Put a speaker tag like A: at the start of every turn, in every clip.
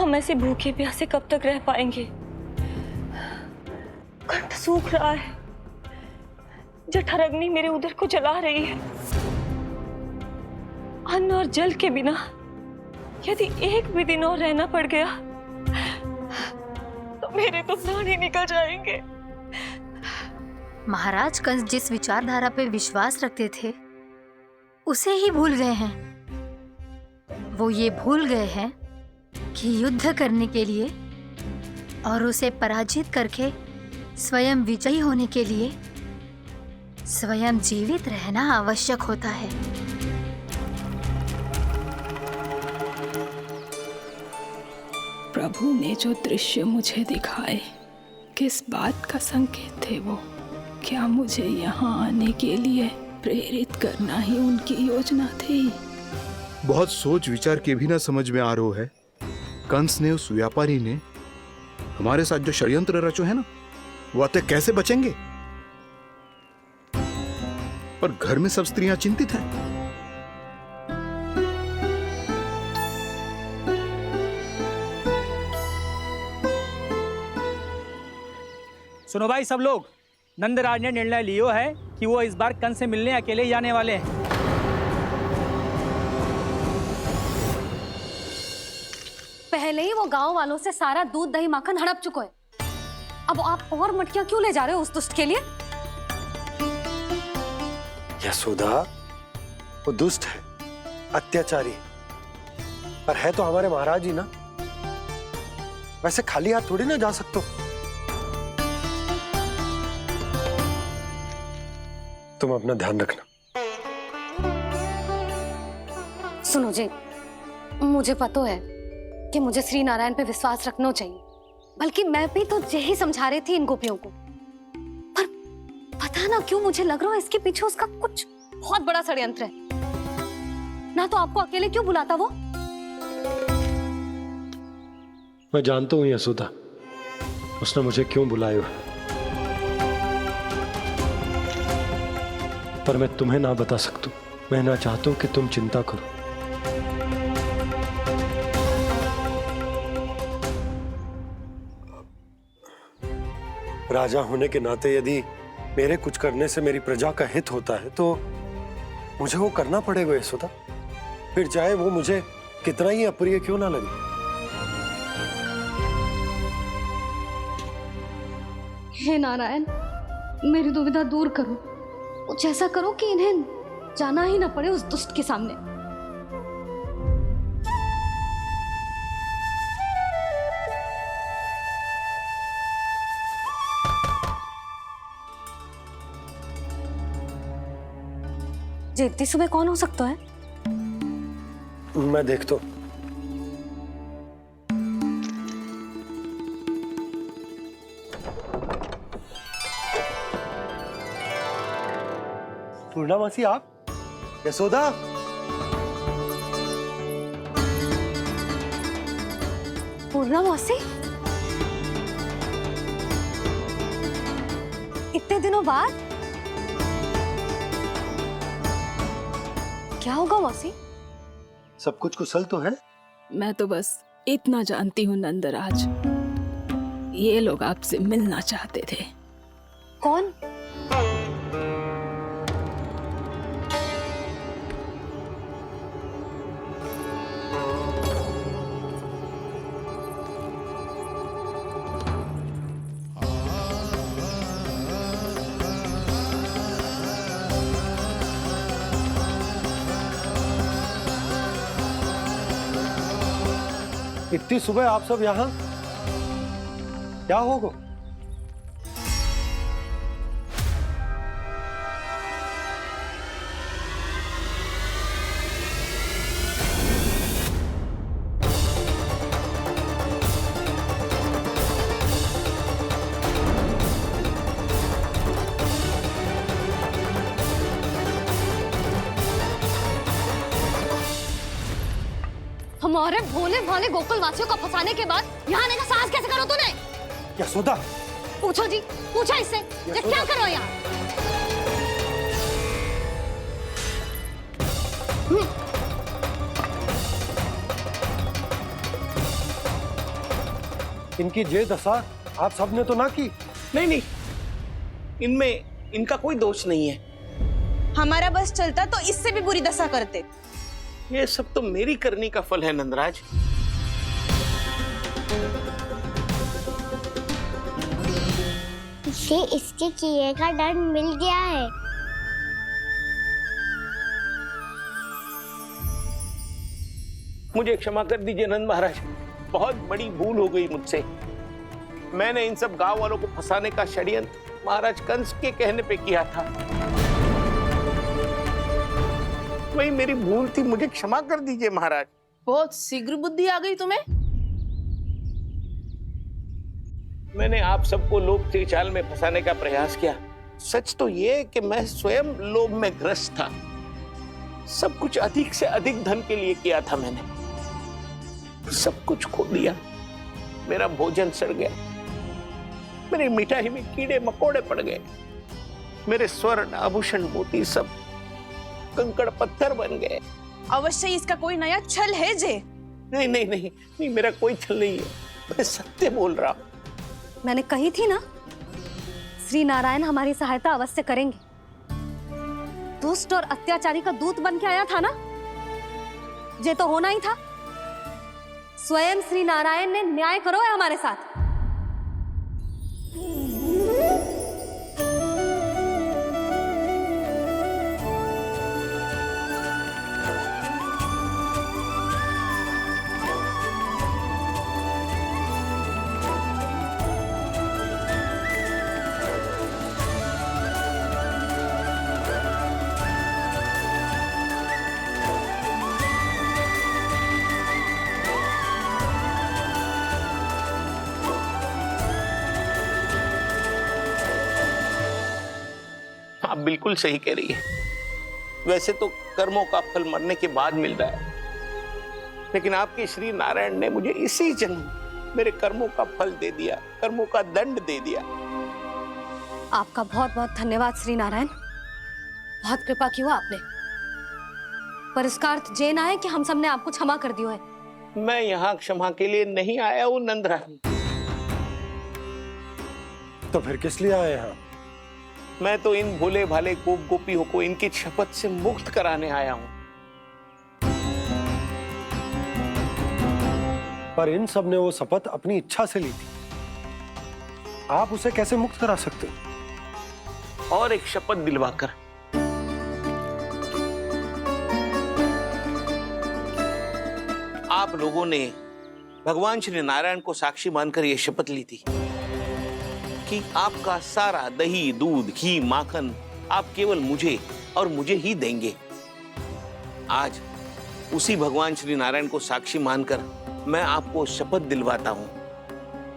A: हम ऐसे भूखे प्यासे कब तक रह पाएंगे? कंठ सूख रहा है, जठराग्नि मेरे उदर को जला रही है। अन्न और जल के बिना यदि एक भी दिन और रहना पड़ गया तो मेरे तो प्राण ही निकल जाएंगे।
B: महाराज कंस जिस विचारधारा पे विश्वास रखते थे उसे ही भूल गए हैं। वो ये भूल गए हैं कि युद्ध करने के लिए और उसे पराजित करके स्वयं विजयी होने के लिए स्वयं जीवित रहना आवश्यक होता है।
C: प्रभु ने जो दृश्य मुझे दिखाए, किस बात का संकेत थे वो? क्या मुझे यहाँ आने के लिए प्रेरित करना ही उनकी योजना थी?
D: बहुत सोच विचार के भी ना समझ में आ रहा है। कंस ने, उस व्यापारी ने हमारे साथ जो षड्यंत्र रचो है ना, वो आते कैसे बचेंगे? पर घर में सब स्त्रियां चिंतित हैं।
E: सुनो भाई सब लोग, नंदराज ने निर्णय लियो है कि वो इस बार कंस से मिलने अकेले ही जाने वाले हैं।
F: पहले ही वो गांव वालों से सारा दूध दही माखन हड़प चुके हैं। अब आप और मटकियां क्यों ले जा रहे हो उस दुष्ट के लिए?
G: यशोदा, वो दुष्ट है, अत्याचारी, पर है तो हमारे महाराज ही ना। वैसे खाली हाथ थोड़ी ना जा सकते हो। तुम अपना ध्यान रखना।
F: सुनो जी, मुझे पता है कि मुझे श्री नारायण पे विश्वास रखना चाहिए, बल्कि मैं भी तो यही समझा रही थी इन गोपियों को। पर पता ना क्यों मुझे लग रहा है इसके पीछे उसका कुछ बहुत बड़ा षड्यंत्र है। ना तो आपको अकेले क्यों बुलाता वो?
G: मैं जानता हूं यशोदा, उसने मुझे क्यों बुलाया है, पर मैं तुम्हें ना बता सकता। मैं ना चाहता हूं कि तुम चिंता करो। राजा होने के नाते यदि मेरे कुछ करने से मेरी प्रजा का हित होता है तो मुझे वो करना पड़ेगा यशोदा, फिर चाहे वो मुझे कितना ही अप्रिय क्यों ना लगे।
F: हे नारायण, मेरी दुविधा दूर करो। कुछ ऐसा करो कि इन्हें जाना ही ना पड़े उस दुष्ट के सामने। जी इतनी सुबह कौन हो सकता है?
G: मैं देखता हूं। पूर्णा मासी, आप? यशोदा,
F: पूर्णा मौसी, इतने दिनों बाद? क्या होगा मौसी?
G: सब कुछ कुशल तो है?
C: मैं तो बस इतना जानती हूँ नंदराज, ये लोग आपसे मिलना चाहते थे।
F: कौन?
G: इतनी सुबह आप सब यहाँ? क्या होगा?
F: हमारे भोले भाले गोकुल वासियों को फंसाने के बाद यहाँ आने का साहस कैसे करो तूने?
G: यशोदा,
F: पूछो जी, पूछो इससे, ये क्या करो यहाँ?
G: इनकी ये दशा आप सबने तो ना की।
H: नहीं नहीं, इनमें इनका कोई दोष नहीं है।
I: हमारा बस चलता तो इससे भी बुरी दशा करते।
H: ये सब तो मेरी करनी का फल है नंदराज।
J: इसे इसके किए का दंड मिल गया है।
H: मुझे क्षमा कर दीजिए नंद महाराज, बहुत बड़ी भूल हो गई मुझसे। मैंने इन सब गांव वालों को फंसाने का षड्यंत्र महाराज कंस के कहने पे किया था। वही मेरी भूल थी, मुझे क्षमा कर दीजिए महाराज।
I: बहुत शीघ्र बुद्धि आ गई तुम्हें।
H: मैंने आप सबको लोभ के चाल में फंसाने का प्रयास किया। सच तो ये कि मैं स्वयं लोभ में ग्रस्त था। सब कुछ अधिक से अधिक धन के लिए किया था मैंने। सब कुछ खो दिया। मेरा भोजन सड़ गया, मेरी मिठाई में कीड़े मकोड़े पड़ गए, मेरे स्वर्ण आभूषण मोती सब कंकड़ पत्थर बन गए।
I: अवश्य इसका कोई नया छल है जे।
H: नहीं नहीं नहीं नहीं, मेरा कोई छल नहीं है, मैं सत्य बोल रहा हूं।
F: मैंने कही थी ना, श्री नारायण हमारी सहायता अवश्य करेंगे। दुष्ट और अत्याचारी का दूत बन के आया था ना, ये तो होना ही था। स्वयं श्री नारायण ने न्याय करो है हमारे साथ।
H: आप बिल्कुल सही कह रही है। वैसे तो कर्मों का फल मरने के बाद मिल रहा है, लेकिन आपके श्री नारायण ने मुझे इसी जन्म मेरे कर्मों का फल दे दिया, कर्मों का दंड दे दिया।
F: आपका बहुत बहुत धन्यवाद श्री नारायण, बहुत कृपा की हो आपने। पर इसका अर्थ ये ना है कि हम सबने आपको क्षमा कर दियो है।
H: मैं यहाँ क्षमा के लिए नहीं आया हूँ नंदरानी।
G: तो फिर किस लिए आए हैं?
H: मैं तो इन भोले भाले गोप गोपियों को इनकी शपथ से मुक्त कराने आया हूँ।
G: पर इन सब ने वो शपथ अपनी इच्छा से ली थी, आप उसे कैसे मुक्त करा सकते?
H: और एक शपथ दिलवाकर। आप लोगों ने भगवान श्री नारायण को साक्षी मानकर यह शपथ ली थी कि आपका सारा दही, दूध, घी, माखन आप केवल मुझे और मुझे ही देंगे। आज उसी भगवान श्री नारायण को साक्षी मानकर मैं आपको शपथ दिलवाता हूं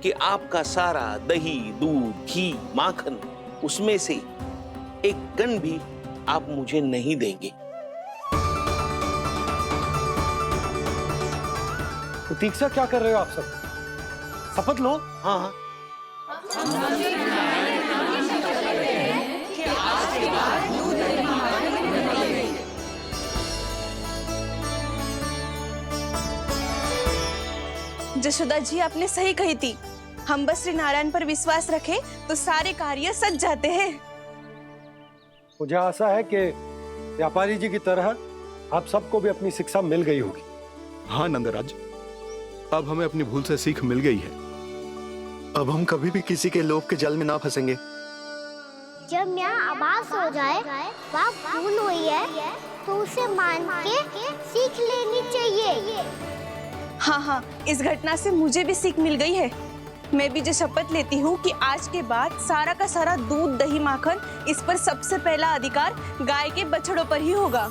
H: कि आपका सारा दही, दूध, घी, माखन उसमें से एक कण भी आप मुझे नहीं देंगे।
G: प्रतीक्षा क्या कर रहे हो आप सब? शपथ लो।
H: हाँ
I: जशोदा जी, आपने सही कही थी। हम बस श्री नारायण पर विश्वास रखें तो सारे कार्य सज जाते हैं।
G: मुझे आशा है कि व्यापारी जी की तरह आप सबको भी अपनी शिक्षा मिल गई होगी।
D: हाँ नंदराज, अब हमें अपनी भूल से सीख मिल गई है।
K: अब हम कभी भी किसी के लोभ के जल में ना फंसेंगे।
J: जब यहाँ आभास हो जाए वहाँ भूल हुई है तो उसे मान के सीख लेनी चाहिए।
I: हाँ हाँ, इस घटना से मुझे भी सीख मिल गई है। मैं भी जो शपथ लेती हूँ कि आज के बाद सारा का सारा दूध, दही, माखन इस पर सबसे पहला अधिकार गाय के बछड़ों पर ही होगा।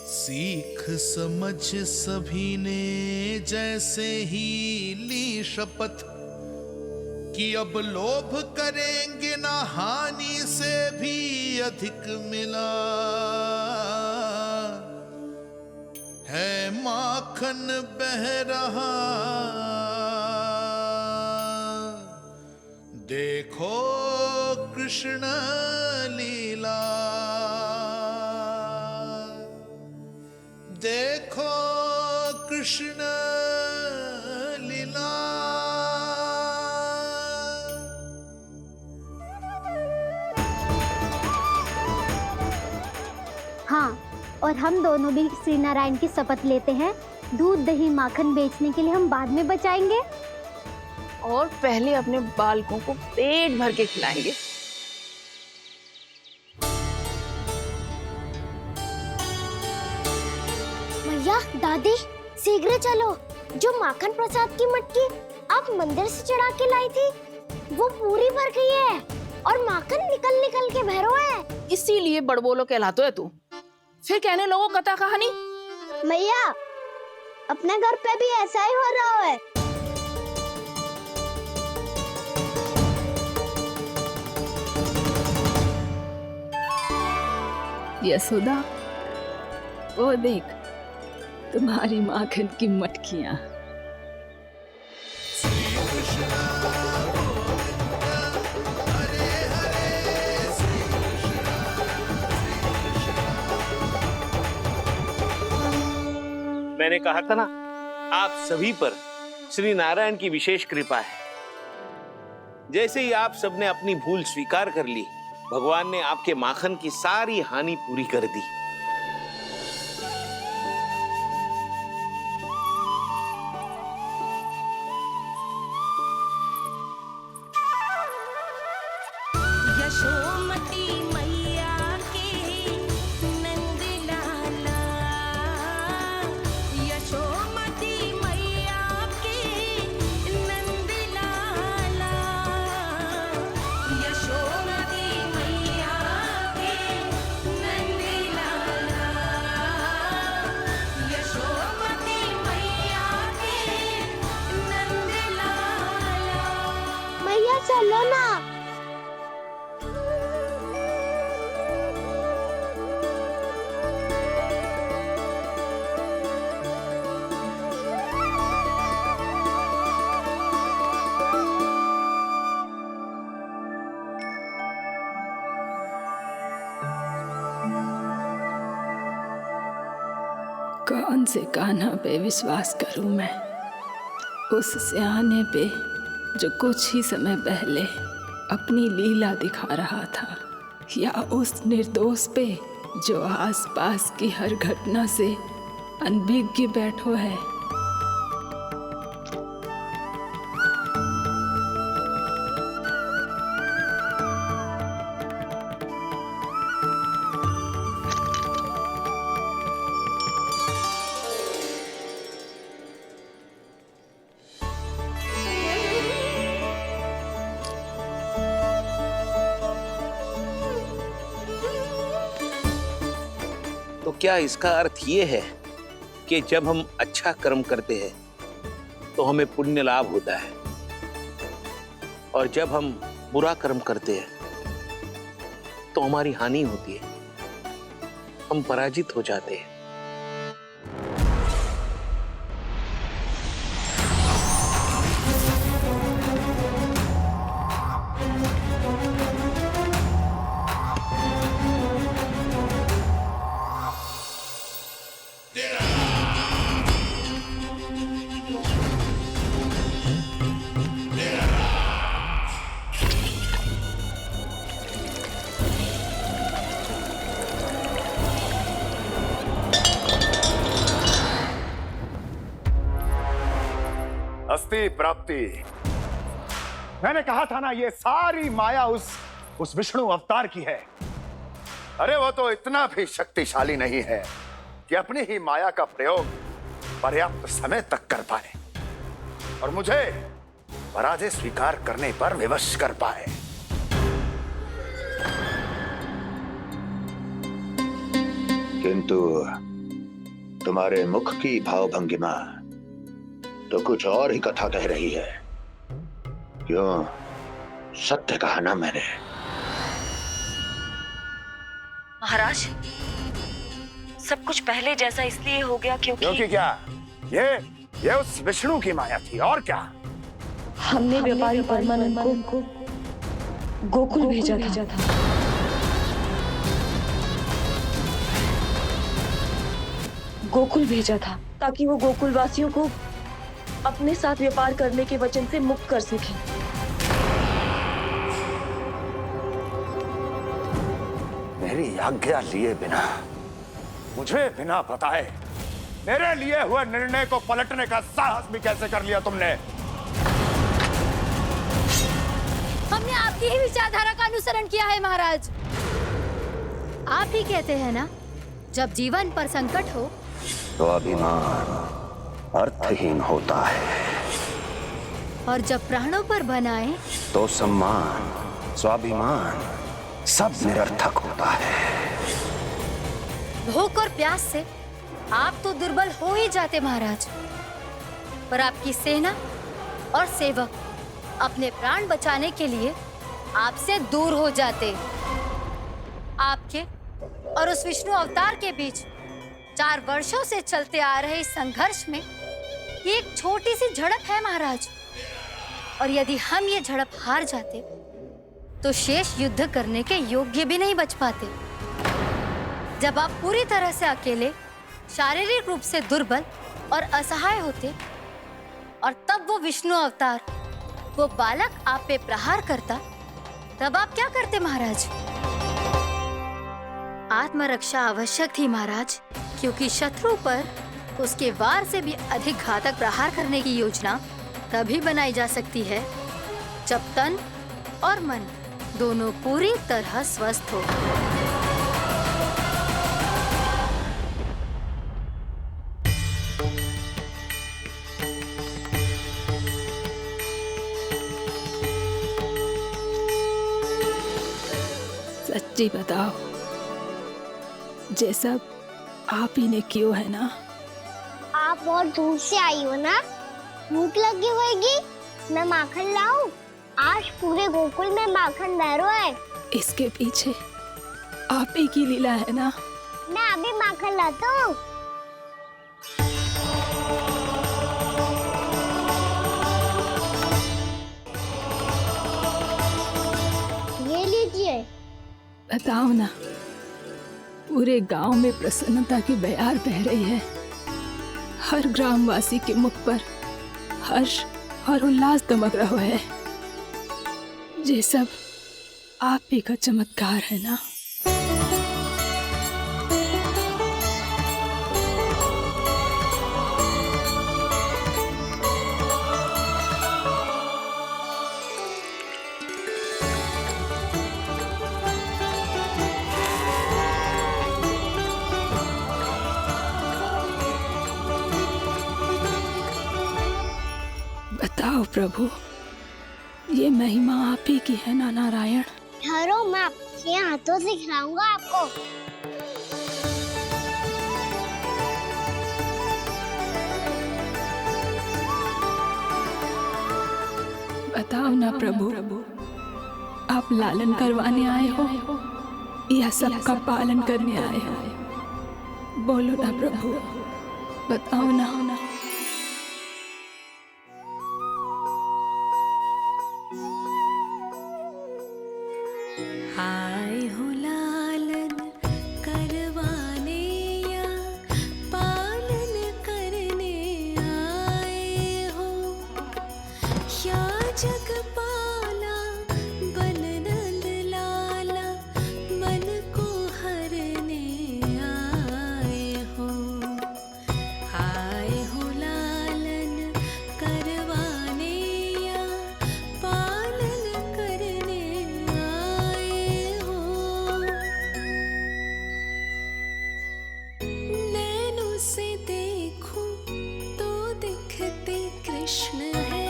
L: सीख समझ सभी ने जैसे ही ली शपथ कि अब लोभ करेंगे ना हानि से भी अधिक मिला है, माखन बह रहा देखो कृष्ण लीला, देखो कृष्ण लीला।
J: हाँ, और हम दोनों भी श्री नारायण की शपथ लेते हैं, दूध दही माखन बेचने के लिए हम बाद में बचाएंगे
I: और पहले अपने बालकों को पेट भर के खिलाएंगे।
J: मैया, दादी, शीघ्र चलो। जो माखन प्रसाद की मटकी आप मंदिर से चढ़ा के लाई थी, वो पूरी भर गई है और माखन निकल निकल के भरो है।
I: इसीलिए बड़बोलो कहलाते है तू। फिर कहने लोगों कथा कहानी।
J: मैया, अपने घर पे भी ऐसा ही हो रहा है।
C: यशोदा, वो देख तुम्हारी माखन की मटकियां।
H: मैंने कहा था ना, आप सभी पर श्री नारायण की विशेष कृपा है। जैसे ही आप सबने अपनी भूल स्वीकार कर ली, भगवान ने आपके माखन की सारी हानि पूरी कर दी।
A: यशोमती मैया के नंद लाला, यशोमती मैया के नंद लाला, यशोमती मैया के नंद लाला, यशोमती मैया के नंद लाला।
J: मैया चलो ना।
C: कौन से कान्हा पे विश्वास करूं मैं? उस सियाने पे जो कुछ ही समय पहले अपनी लीला दिखा रहा था, या उस निर्दोष पे जो आसपास की हर घटना से अनभिज्ञ बैठो है।
H: तो क्या इसका अर्थ ये है कि जब हम अच्छा कर्म करते हैं तो हमें पुण्य लाभ होता है, और जब हम बुरा कर्म करते हैं तो हमारी हानि होती है, हम पराजित हो जाते हैं?
K: अस्ति प्राप्ति। मैंने कहा था ना, ये सारी माया उस विष्णु अवतार की है। अरे वो तो इतना भी शक्तिशाली नहीं है कि अपनी ही माया का प्रयोग पर्याप्त समय तक कर पाए और मुझे पराजय स्वीकार करने पर विवश कर पाए।
M: किंतु तुम्हारे मुख की भावभंगिमा तो कुछ और ही कथा कह रही है। क्यों? सत्य कहा ना मैंने।
A: महाराज, सब कुछ पहले जैसा इसलिए हो गया क्योंकि
K: क्या? ये उस विष्णु की माया थी, और क्या?
A: हमने व्यापारी परमानंद को गोकुल भेजा था। गोकुल भेजा था ताकि वो गोकुल वासियों को अपने साथ व्यापार करने के वचन से मुक्त कर सके।
K: मेरी आज्ञा लिए बिना मुझे बिना बताए मेरे लिए हुए निर्णय को पलटने का साहस भी कैसे कर लिया तुमने?
B: हमने आपकी ही विचारधारा का अनुसरण किया है महाराज। आप ही कहते हैं ना, जब जीवन पर संकट हो
M: तो अभिमान अर्थहीन होता है,
B: और जब प्राणों पर बनाए
M: तो सम्मान स्वाभिमान सब निरर्थक होता है।
B: भूख और प्यास से आप तो दुर्बल हो ही जाते महाराज, पर आपकी सेना और सेवक अपने प्राण बचाने के लिए आपसे दूर हो जाते। आपके और उस विष्णु अवतार के बीच 4 वर्षों से चलते आ रहे इस संघर्ष में ये एक छोटी सी झड़प है महाराज, और यदि हम ये झड़प हार जाते तो शेष युद्ध करने के योग्य भी नहीं बच पाते। जब आप पूरी तरह से अकेले, शारीरिक रूप से दुर्बल और असहाय होते, और तब वो विष्णु अवतार, वो बालक आप पे प्रहार करता, तब आप क्या करते महाराज? आत्मरक्षा आवश्यक थी महाराज, क्योंकि शत्रु पर उसके वार से भी अधिक घातक प्रहार करने की योजना तभी बनाई जा सकती है जब तन और मन दोनों पूरी तरह स्वस्थ हो।
C: सच्ची बताओ, ये सब आप ही ने किया है ना?
J: आप बहुत दूर से आई हो ना, भूख लगी होगी। मैं माखन लाऊं? आज पूरे गोकुल में माखन बह रहा है।
C: इसके पीछे आप ही की लीला है ना?
J: मैं अभी माखन लाता हूँ। ये लीजिए।
C: बताओ ना, पूरे गांव में प्रसन्नता की बयार बह रही है। हर ग्रामवासी के मुख पर हर्ष और उल्लास दमक रहा है। ये सब आप ही का चमत्कार है ना? बताओ प्रभु, ये महिमा आप ही की है ना नारायण?
J: ठहरो, मैं आपके हाथों से खिलाऊंगा आपको।
C: बताओ ना प्रभु, आप लालन करवाने आए हो या सबका पालन करने आए हो? बोलो ना प्रभु, बताओ ना।
N: आए हो लालन करवाने या पालन करने आए हो, या जगपाला बन नंद लाला मन को हरने आए हो। आए हो लालन करवाने या पालन करने आए हो। नैनों से देखूं तो दिखते कृष्ण है,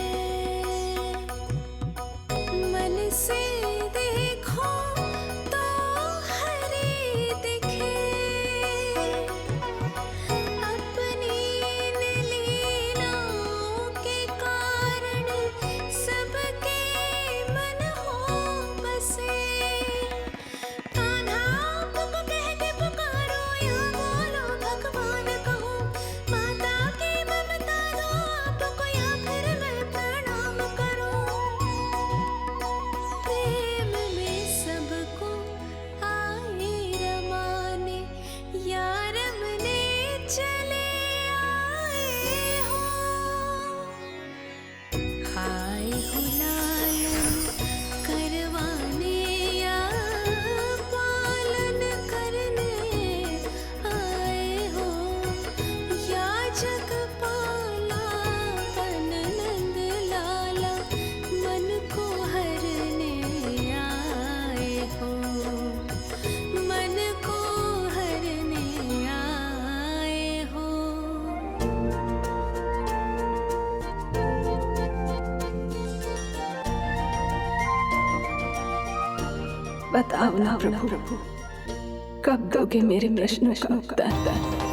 N: मन से देखो तो हरि दिखे। अपनी इन लीलाओं के कारण सबके मन हो बसे। कान्हा आपको कह के पुकारो या बोलो भगवान कहो, माता की ममता दो आपको या फिर मैं प्रणाम करूं। प्रेम में सबको आए रमाने, या रमने चले आए हो। आए हो लालन करवाने या पालन करने आए
C: बताओ ना प्रभु, कब दोगे मेरे प्रश्नों का उत्तर?